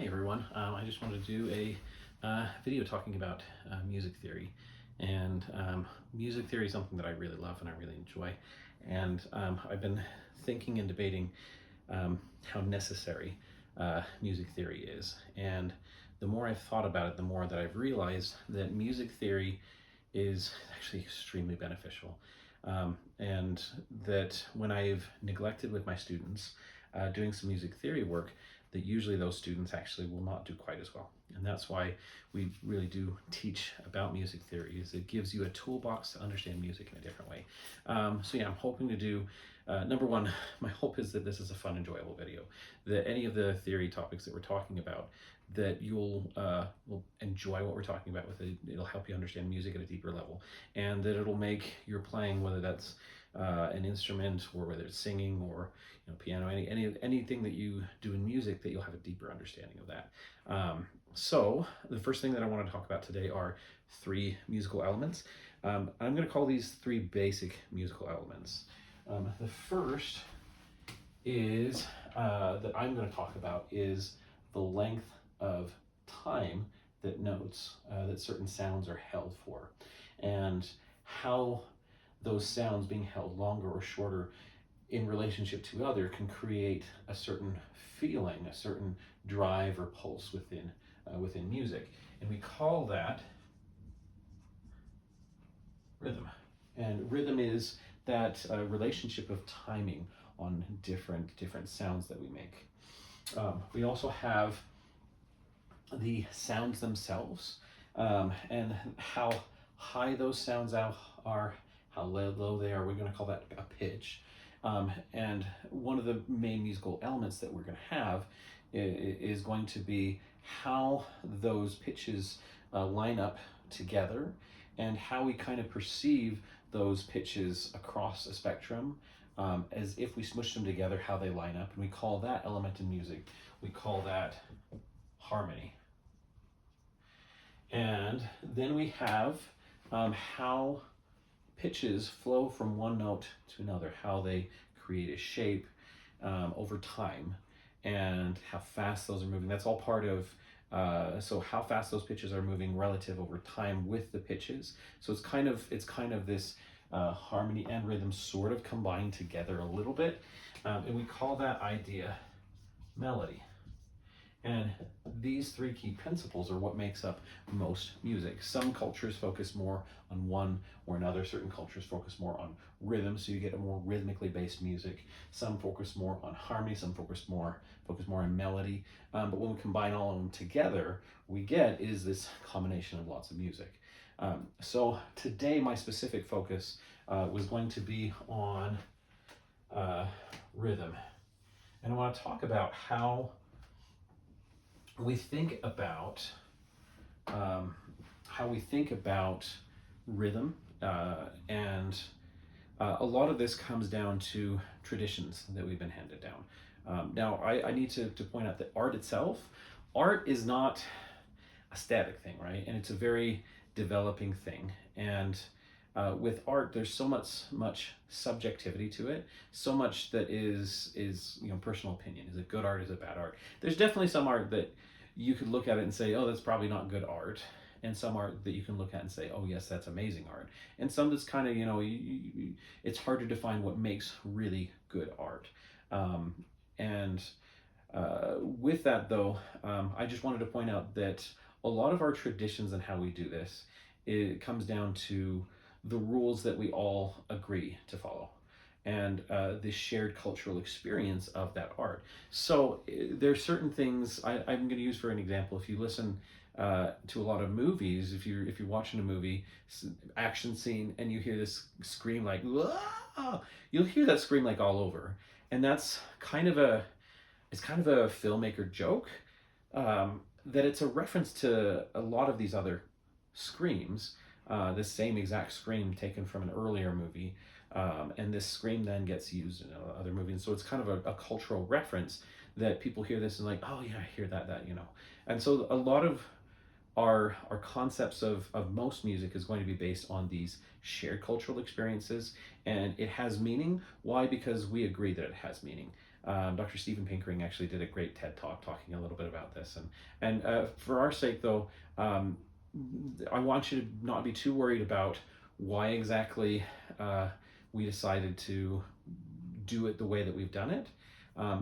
everyone. I just wanted to do a video talking about music theory. And music theory is something that I really love and I really enjoy. And I've been thinking and debating how necessary music theory is. And the more I've thought about it, the more that I've realized that music theory is actually extremely beneficial. And that when I've neglected with my students doing some music theory work, that usually those students actually will not do quite as well. And that's why we really do teach about music theory, is it gives you a toolbox to understand music in a different way. So yeah, I'm hoping to do, number one, my hope is that this is a fun, enjoyable video, that any of the theory topics that we're talking about, that you'll will enjoy what we're talking about with it. It'll help you understand music at a deeper level, and that it'll make your playing, whether that's an instrument or whether it's singing or piano, anything that you do in music, that you'll have a deeper understanding of that. So the first thing that I want to talk about today are three musical elements. I'm going to call these three basic musical elements. The first is that I'm going to talk about is the length of time that notes, that certain sounds are held for, and how those sounds being held longer or shorter in relationship to other can create a certain feeling, a certain drive or pulse within music, and we call that rhythm. And rhythm is that relationship of timing on different sounds that we make. We also have the sounds themselves, and how high those sounds are, how low they are. We're going to call that a pitch. And one of the main musical elements that we're going to have is going to be how those pitches line up together, and how we kind of perceive those pitches across a spectrum, as if we smush them together, how they line up. And we call that element in music, we call that harmony. And then we have how pitches flow from one note to another, how they create a shape over time, and how fast those are moving. That's all part of so how fast those pitches are moving relative over time with the pitches. So it's kind of this harmony and rhythm sort of combined together a little bit, and we call that idea melody. And these three key principles are what makes up most music. Some cultures focus more on one or another. Certain cultures focus more on rhythm, so you get a more rhythmically based music. Some focus more on harmony, some focus more on melody. But when we combine all of them together, we get is this combination of lots of music. So today my specific focus was going to be on rhythm. And I want to talk about how we think about rhythm, and a lot of this comes down to traditions that we've been handed down. Now, I need to point out that art is not a static thing, right? And it's a very developing thing. And with art, there's so much subjectivity to it, so much that is personal opinion. Is it good art? Is it bad art? There's definitely some art that you could look at it and say, oh, that's probably not good art, and some art that you can look at and say, oh yes, that's amazing art, and some that's kind of it's hard to define what makes really good art. And with that though, I just wanted to point out that a lot of our traditions and how we do this, it comes down to the rules that we all agree to follow, and the shared cultural experience of that art. So there's certain things I'm going to use for an example. If you listen to a lot of movies, if you're watching a movie action scene and you hear this scream like, "Whoa!" You'll hear that scream like all over, and that's kind of a filmmaker joke, that it's a reference to a lot of these other screams, this same exact scream taken from an earlier movie, and this scream then gets used in other movies. So it's kind of a cultural reference that people hear this and like, oh yeah, I hear that. And so a lot of our concepts of most music is going to be based on these shared cultural experiences, and it has meaning. Why? Because we agree that it has meaning. Dr. Steven Pinkering actually did a great TED talk talking a little bit about this. And for our sake, though, I want you to not be too worried about why exactly we decided to do it the way that we've done it.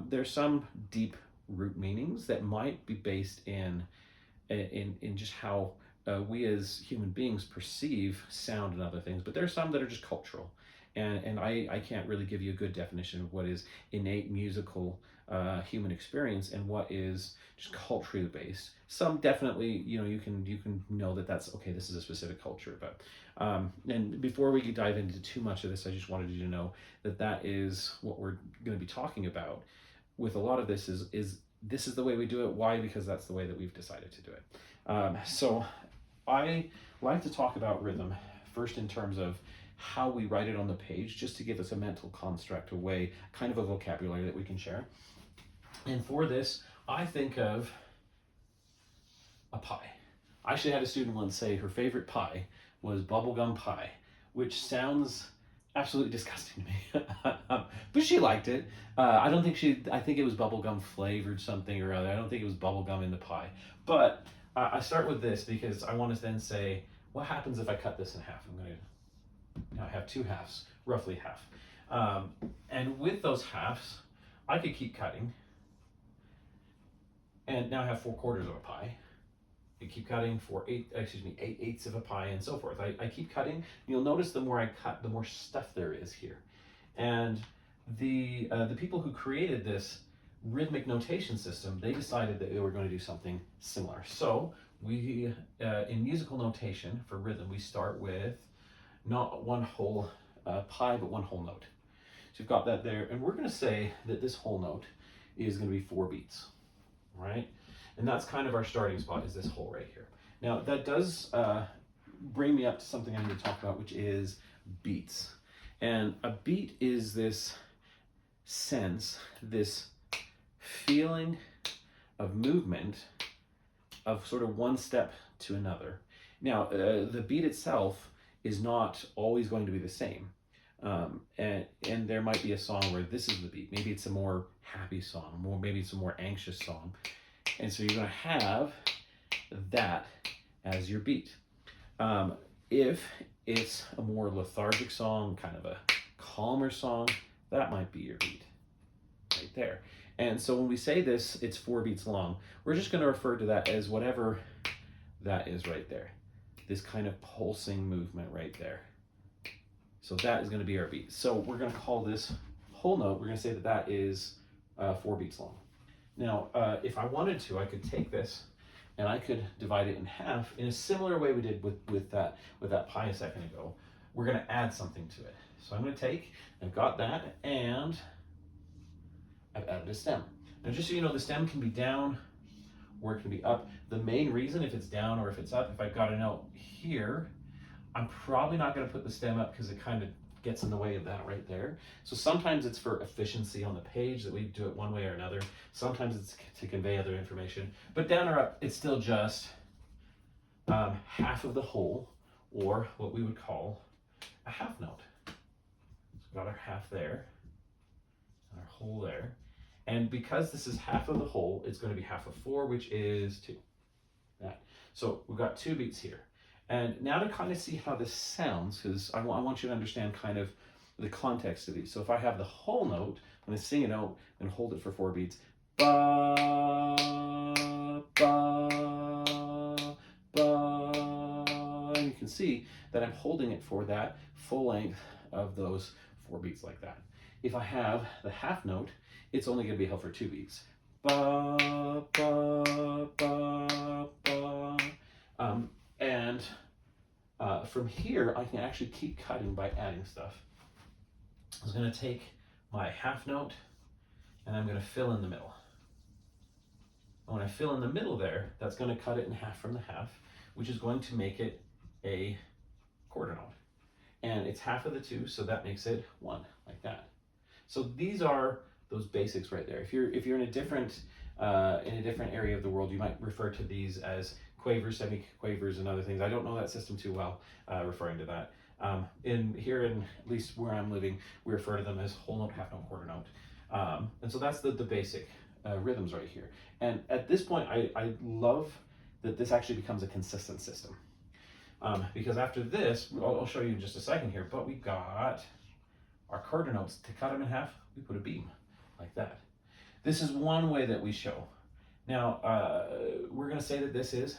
There's some deep root meanings that might be based in just how we as human beings perceive sound and other things, but there's some that are just cultural. And I can't really give you a good definition of what is innate musical human experience and what is just culturally based. Some definitely, you can know that that's okay. This is a specific culture, but and before we dive into too much of this, I just wanted you to know that that is what we're going to be talking about. With a lot of this is this is the way we do it. Why? Because that's the way that we've decided to do it. So I like to talk about rhythm first in terms of how we write it on the page, just to give us a mental construct, a way, kind of a vocabulary that we can share. And for this, I think of a pie. I actually had a student once say her favorite pie was bubblegum pie, which sounds absolutely disgusting to me. But she liked it. I don't think I think it was bubblegum flavored something or other. I don't think it was bubblegum in the pie. But I start with this because I want to then say, what happens if I cut this in half? I'm going to now have two halves, roughly half. And with those halves, I could keep cutting. And now I have 4/4 of a pie. I keep cutting for 8/8 of a pie and so forth. I keep cutting. You'll notice the more I cut, the more stuff there is here. And the people who created this rhythmic notation system, they decided that they were going to do something similar. So we, in musical notation for rhythm, we start with not one whole pie, but one whole note. So you've got that there, and we're going to say that this whole note is going to be 4 beats, right? And that's kind of our starting spot, is this hole right here. Now that does bring me up to something I need to talk about, which is beats. And a beat is this sense, this feeling of movement of sort of one step to another. Now the beat itself is not always going to be the same. And there might be a song where this is the beat. Maybe it's a more happy song, or maybe it's a more anxious song. And so you're going to have that as your beat. If it's a more lethargic song, kind of a calmer song, that might be your beat right there. And so when we say this, it's 4 beats long, we're just going to refer to that as whatever that is right there. This kind of pulsing movement right there. So that is going to be our beat. So we're going to call this whole note, we're going to say that that is 4 beats long. Now, if I wanted to, I could take this and I could divide it in half in a similar way we did with that pie a second ago. We're going to add something to it. So I'm going to take, I've got that, and I've added a stem. Now, just so you know, the stem can be down or it can be up. The main reason, if it's down or if it's up, if I've got a note here, I'm probably not going to put the stem up because it kind of gets in the way of that right there. So sometimes it's for efficiency on the page that we do it one way or another. Sometimes it's to convey other information. But down or up, it's still just half of the whole, or what we would call a half note. So we've got our half there, and our whole there. And because this is half of the whole, it's going to be half of 4, which is 2. That. So we've got 2 beats here. And now to kind of see how this sounds, because I want you to understand kind of the context of these. So if I have the whole note, I'm going to sing a note and hold it for 4 beats. Ba, ba, ba. And you can see that I'm holding it for that full length of those 4 beats like that. If I have the half note, it's only going to be held for 2 beats. Ba, ba, ba, ba. And from here, I can actually keep cutting by adding stuff. I was going to take my half note and I'm going to fill in the middle. And when I fill in the middle there, that's going to cut it in half from the half, which is going to make it a quarter note. And it's half of the 2, so that makes it 1, like that. So these are those basics right there. If you're in a different area of the world, you might refer to these as quavers, semi-quavers, and other things. I don't know that system too well, referring to that. At least where I'm living, we refer to them as whole note, half note, quarter note. And so that's the basic rhythms right here. And at this point, I love that this actually becomes a consistent system. Because after this, I'll show you in just a second here, but we got our quarter notes. To cut them in half, we put a beam like that. This is one way that we show. Now, we're going to say that this is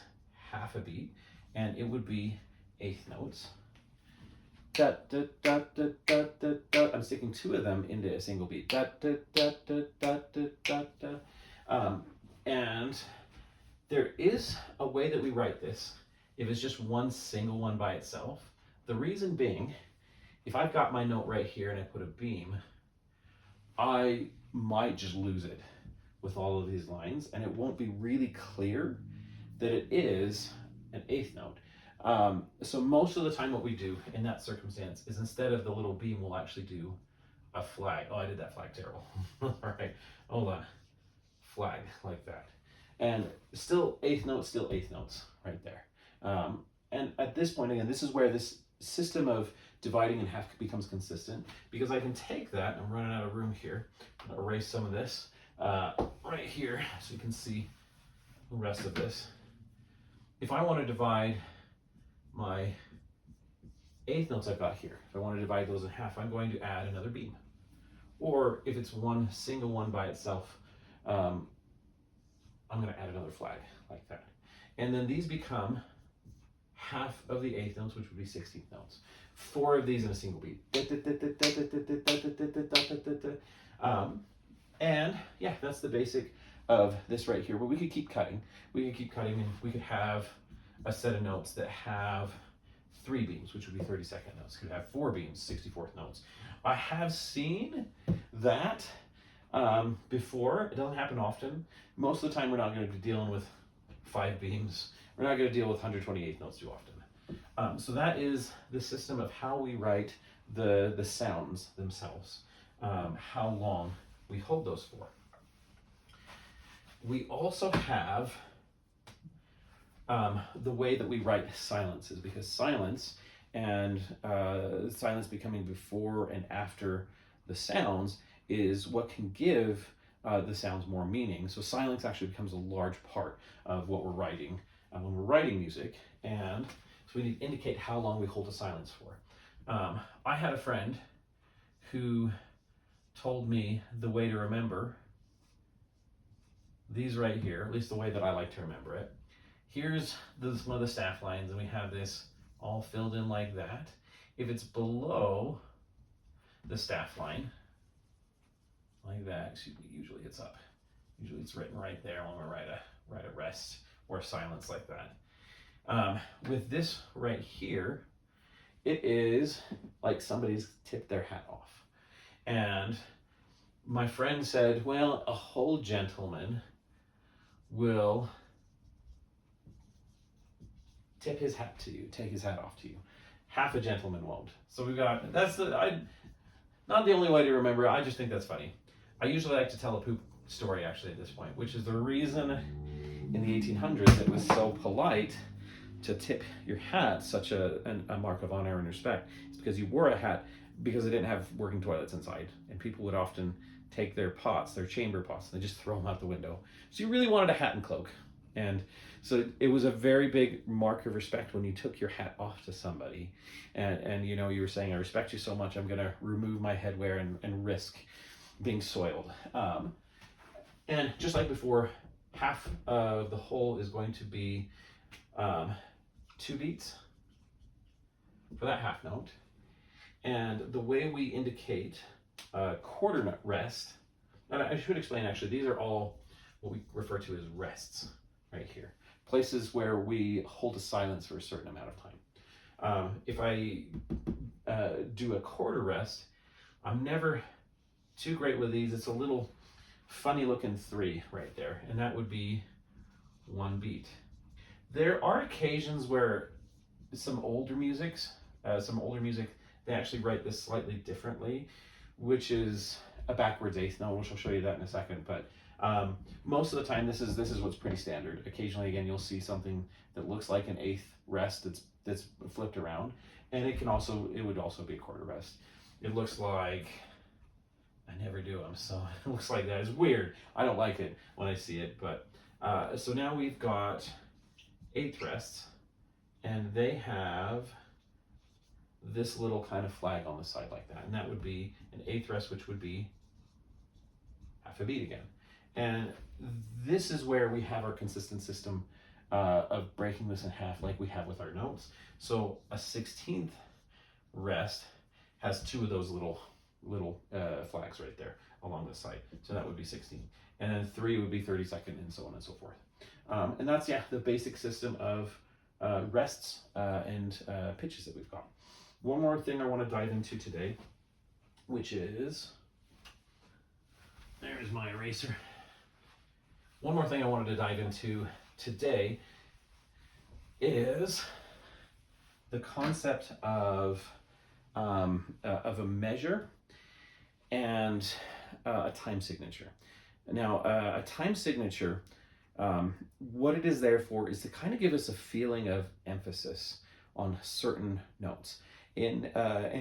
half a beat, and it would be eighth notes. Da, da, da, da, da, da, da. I'm sticking two of them into a single beat. Da, da, da, da, da, da, da, da. And there is a way that we write this if it's just one single one by itself. The reason being, if I've got my note right here and I put a beam, I might just lose it with all of these lines, and it won't be really clear that it is an eighth note. So most of the time what we do in that circumstance is instead of the little beam, we'll actually do a flag. Oh, I did that flag terrible. All right, hold on. Flag like that. And still eighth notes right there. And at this point, again, this is where this system of dividing in half becomes consistent, because I can take that, I'm running out of room here, I'm gonna erase some of this right here so you can see the rest of this. If I want to divide my eighth notes I've got here, if I want to divide those in half, I'm going to add another beam. Or if it's one single one by itself, I'm going to add another flag like that. And then these become half of the eighth notes, which would be 16th notes. 4 of these in a single beat. And yeah, that's the basic of this right here. But we could keep cutting. We could keep cutting, and we could have a set of notes that have 3 beams, which would be 32nd notes. Could have 4 beams, 64th notes. I have seen that before. It doesn't happen often. Most of the time, we're not going to be dealing with 5 beams. We're not going to deal with 128 notes too often. So that is the system of how we write the sounds themselves, how long we hold those for. We also have the way that we write silences, because silence and silence becoming before and after the sounds is what can give the sounds more meaning. So silence actually becomes a large part of what we're writing when we're writing music, and so we need to indicate how long we hold a silence for. I had a friend who told me the way to remember these right here, at least the way that I like to remember it. Here's one of the staff lines, and we have this all filled in like that. If it's below the staff line, like that, excuse me, usually it's up. Usually it's written right there when we write a rest or silence like that. With this right here, it is like somebody's tipped their hat off. And my friend said, well, a whole gentleman will tip his hat to you, take his hat off to you. Half a gentleman won't. So we've got, not the only way to remember it, I just think that's funny. I usually like to tell a poop story actually at this point, which is the reason in the 1800s it was so polite to tip your hat, such a mark of honor and respect. It's because you wore a hat because they didn't have working toilets inside, and people would often take their pots, their chamber pots, and they just throw them out the window. So you really wanted a hat and cloak. And so it was a very big mark of respect when you took your hat off to somebody. And you know, you were saying, I respect you so much, I'm going to remove my headwear and risk being soiled. And just like before, half of the whole is going to be 2 beats for that half note. And the way we indicate quarter note rest, and I should explain actually, these are all what we refer to as rests right here. Places where we hold a silence for a certain amount of time. If I do a quarter rest, I'm never too great with these. It's a little funny looking 3 right there, and that would be 1 beat. There are occasions where some older music, they actually write this slightly differently, which is a backwards eighth note, which I'll show you that in a second. But most of the time, this is what's pretty standard. Occasionally, again, you'll see something that looks like an eighth rest that's flipped around, and it would also be a quarter rest. It looks like I never do them, so it looks like that. It's weird. I don't like it when I see it, but so now we've got eighth rests, and they have this little kind of flag on the side like that, and that would be an eighth rest, which would be half a beat again. And this is where we have our consistent system of breaking this in half like we have with our notes. So a 16th rest has two of those little flags right there along the side. So that would be 16. And then 3 would be 32nd, and so on and so forth. And that's, yeah, the basic system of rests and pitches that we've got. One more thing I want to dive into today, which is, there's my eraser. One more thing I wanted to dive into today is the concept of a measure and a time signature. Now, a time signature, what it is there for is to kind of give us a feeling of emphasis on certain notes. In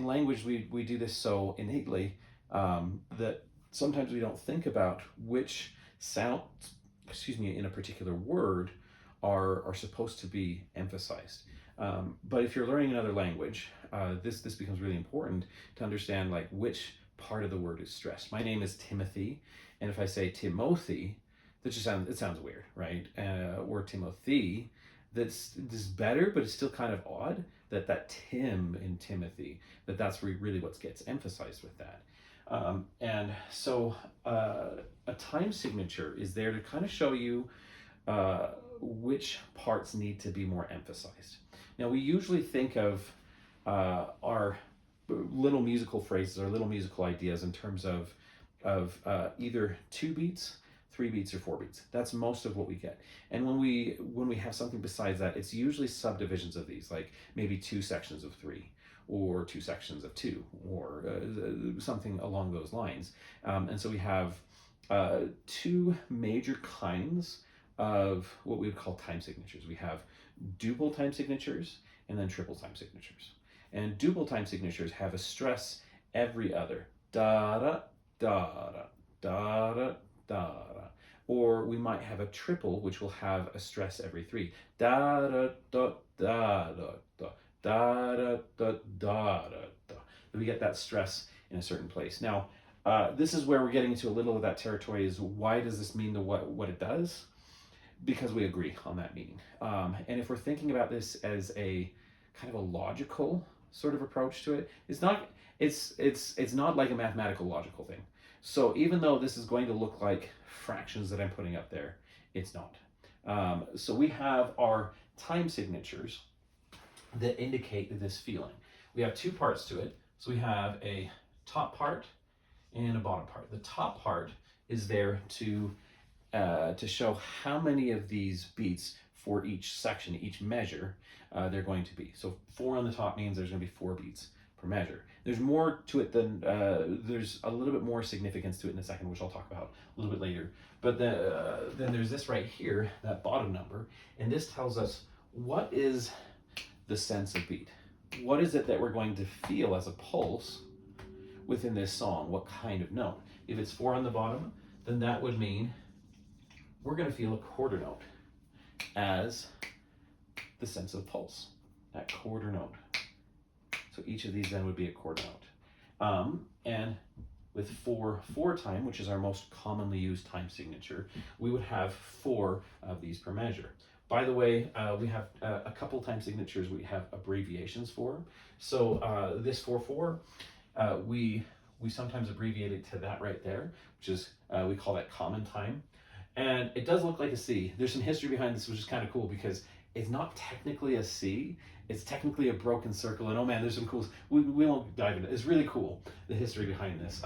language, we do this so innately that sometimes we don't think about which sounds, in a particular word are supposed to be emphasized. But if you're learning another language, this becomes really important to understand like which part of the word is stressed. My name is Timothy, and if I say Timothy, it sounds weird, right? Or Timothy, this is better, but it's still kind of odd that Tim in Timothy, that's really what gets emphasized with that. And so a time signature is there to kind of show you which parts need to be more emphasized. Now, we usually think of our little musical phrases or little musical ideas in terms of either 2 beats, 3 beats, or 4 beats. That's most of what we get. And when we have something besides that, it's usually subdivisions of these, like maybe 2 sections of 3, or 2 sections of 2, or something along those lines. And so we have 2 major kinds of what we would call time signatures. We have duple time signatures and then triple time signatures. And duple time signatures have a stress every other. Da da da da da da da. Or we might have a triple, which will have a stress every 3. Da da da da da da da da da da da. We get that stress in a certain place. Now, this is where we're getting into a little of that territory. Is why does this mean what it does? Because we agree on that meaning. And if we're thinking about this as a kind of a logical sort of approach to it, it's not like a mathematical logical thing. So even though this is going to look like fractions that I'm putting up there, it's not. So we have our time signatures that indicate this feeling. We have 2 parts to it. So we have a top part and a bottom part. The top part is there to show how many of these beats for each section, each measure, they're going to be. So 4 on the top means there's going to be 4 beats per measure. There's more to it than, there's a little bit more significance to it in a second, which I'll talk about a little bit later. But then there's this right here, that bottom number, and this tells us what is the sense of beat. What is it that we're going to feel as a pulse within this song? What kind of note? If it's 4 on the bottom, then that would mean we're going to feel a quarter note as the sense of pulse, that quarter note. So each of these then would be a quarter note. And with 4/4 time, which is our most commonly used time signature, we would have 4 of these per measure. By the way, we have a couple time signatures we have abbreviations for. So this 4/4, we sometimes abbreviate it to that right there, which is, we call that common time. And it does look like a C. There's some history behind this, which is kind of cool because it's not technically a C. It's technically a broken circle. And oh man, there's some cool, we won't dive into it. It's really cool, the history behind this.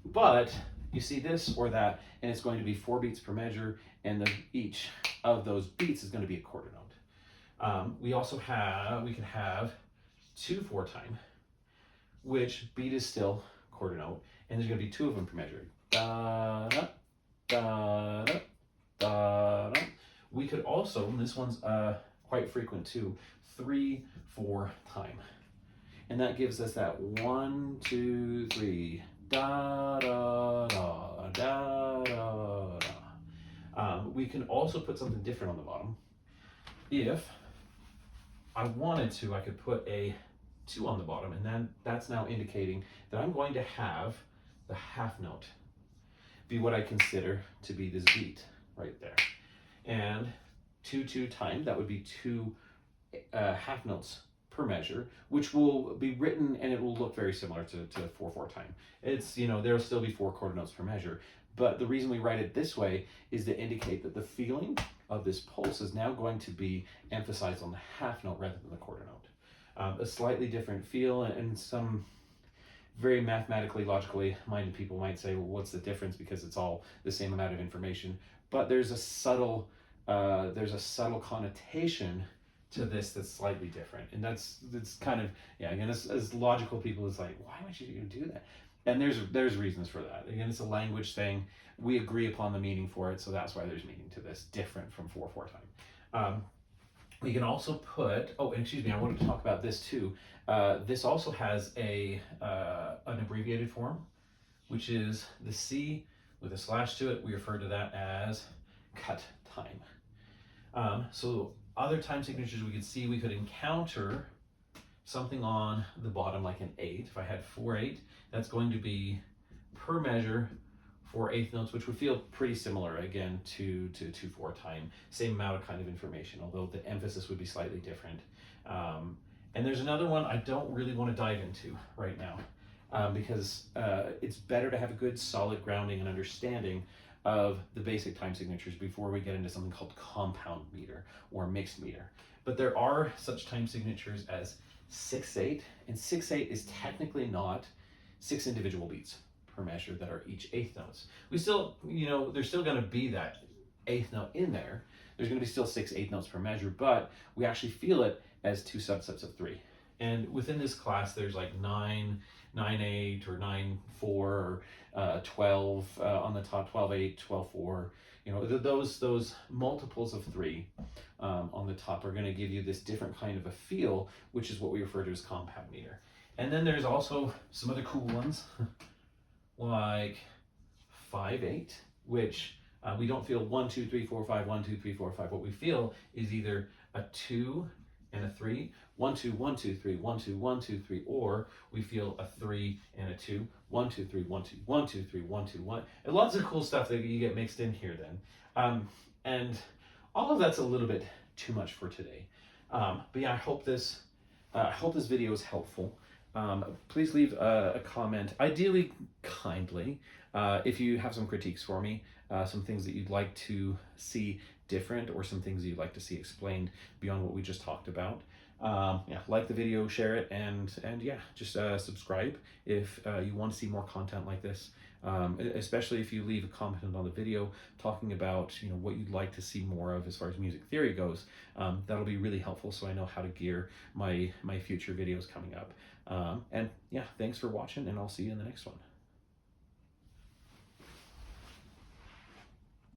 But you see this or that, and it's going to be 4 beats per measure, and each of those beats is going to be a quarter note. We can have 2/4 time, which beat is still quarter note, and there's going to be 2 of them per measure. Da, da, da, da, da, da. We could also, and this one's quite frequent too, 3/4 time. And that gives us that 1, 2, 3, da da da da da da. We can also put something different on the bottom. If I wanted to, I could put a 2 on the bottom, and then that's now indicating that I'm going to have the half note be what I consider to be this beat right there. And 2 2 time, that would be 2 half notes per measure, which will be written and it will look very similar to 4 4 time. It's, there'll still be 4 quarter notes per measure, but the reason we write it this way is to indicate that the feeling of this pulse is now going to be emphasized on the half note rather than the quarter note. A slightly different feel, and some very mathematically, logically minded people might say, well, what's the difference, because it's all the same amount of information. But there's a subtle connotation to this that's slightly different, and that's kind of, yeah, again, as logical people, it's like, why would you do that? And there's reasons for that. Again, it's a language thing. We agree upon the meaning for it, so that's why there's meaning to this, different from 4 4 time. We can also put, oh, and excuse me, I wanted to talk about this too. This also has an abbreviated form, which is the C with a slash to it. We refer to that as cut time. So other time signatures we could see, we could encounter something on the bottom like an 8. If I had 4 8, that's going to be per measure 4 eighth notes, which would feel pretty similar again to 2 4 time, same amount of kind of information, although the emphasis would be slightly different. And there's another one I don't really want to dive into right now, because it's better to have a good solid grounding and understanding of the basic time signatures before we get into something called compound meter or mixed meter. But there are such time signatures as 6 8, and 6 8 is technically not 6 individual beats per measure that are each eighth notes. We still, there's still going to be that eighth note in there. There's going to be still 6 eighth notes per measure, but we actually feel it as 2 subsets of 3. And within this class, there's like 9 8 or 9 4 or 12 on the top, 12 8, 12 4. Those multiples of 3 on the top are going to give you this different kind of a feel, which is what we refer to as compound meter. And then there's also some other cool ones like 5 8, which we don't feel 1 2 3 4 5, 1 2 3 4 5. What we feel is either a 2 and a 3, 1 2 1 2 3, 1 2 1 2 3, or we feel a 3 and a 2, 1 2 3 1 2 1 2 3 1 2 1, and lots of cool stuff that you get mixed in here then. And all of that's a little bit too much for today. But yeah, I hope this video is helpful. Please leave a comment, ideally kindly, if you have some critiques for me, some things that you'd like to see different, or some things you'd like to see explained beyond what we just talked about. Yeah, like the video, share it, and yeah, just subscribe if you want to see more content like this. Especially if you leave a comment on the video talking about what you'd like to see more of as far as music theory goes. That'll be really helpful, so I know how to gear my future videos coming up. And yeah, thanks for watching, and I'll see you in the next one.